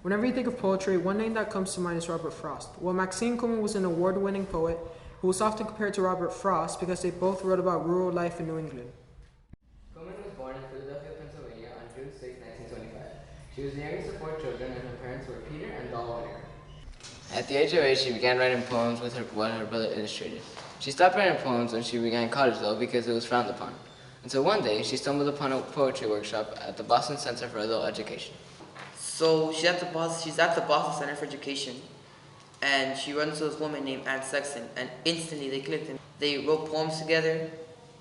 Whenever you think of poetry, one name that comes to mind is Robert Frost. Well, Maxine Coleman was an award-winning poet who was often compared to Robert Frost because they both wrote about rural life in New England. Coleman was born in Philadelphia, Pennsylvania on June 6, 1925. She was the youngest of 4 children and her parents were Peter and Doll Whitaker. At the age of 8, she began writing poems with what her brother illustrated. She stopped writing poems when she began college though because it was frowned upon. Until one day, she stumbled upon a poetry workshop at the Boston Center for Adult Education. So she's at the Boston Center for Education, and she runs into this woman named Anne Sexton, and instantly they clicked. And they wrote poems together.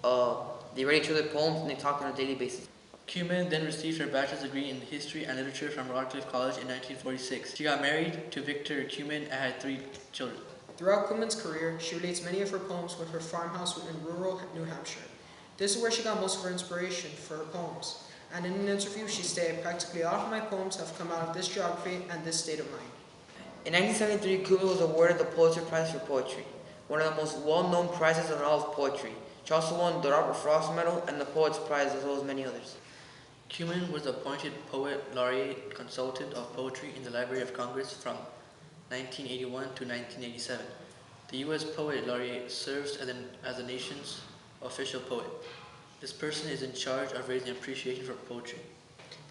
They read each other poems, and they talked on a daily basis. Coleman then received her bachelor's degree in history and literature from Radcliffe College in 1946. She got married to Victor Coleman and had 3 children. Throughout Coleman's career, she relates many of her poems with her farmhouse in rural New Hampshire. This is where she got most of her inspiration for her poems. And in an interview, she stated, "Practically all of my poems have come out of this geography and this state of mind." In 1973, Coleman was awarded the Pulitzer Prize for Poetry, one of the most well-known prizes in all of poetry. She also won the Robert Frost Medal and the Poets Prize, as well as many others. Coleman was appointed Poet Laureate Consultant of Poetry in the Library of Congress from 1981 to 1987. The U.S. Poet Laureate serves as the nation's official poet. This person is in charge of raising appreciation for poetry.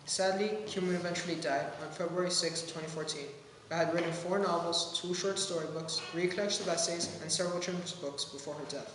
Sadly, Coleman eventually died on February 6, 2014. But had written 4 novels, 2 short storybooks, 3 collections of essays, and several children's books before her death.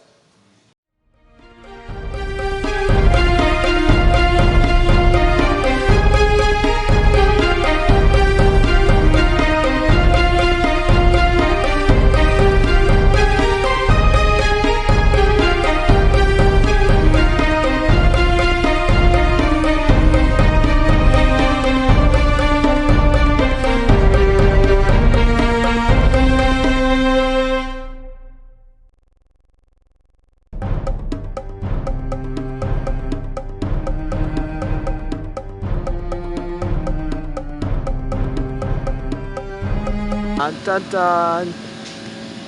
Dun, dun, dun.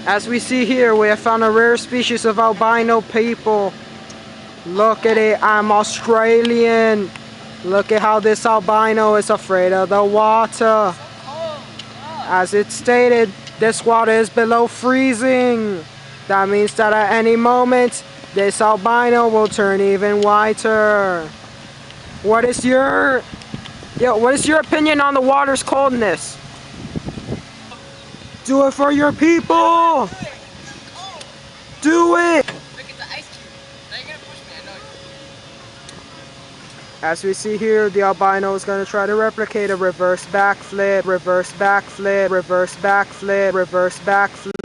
As we see here, we have found a rare species of albino people. Look at it, I'm Australian. Look at how this albino is afraid of the water. As it stated, this water is below freezing. That means that at any moment, this albino will turn even whiter. What is your opinion on the water's coldness? Do it for your people! Do it! Look at the ice cube. Now you're gonna push me, I know you. As we see here, the albino is going to try to replicate a reverse backflip, reverse backflip, reverse backflip, reverse backflip.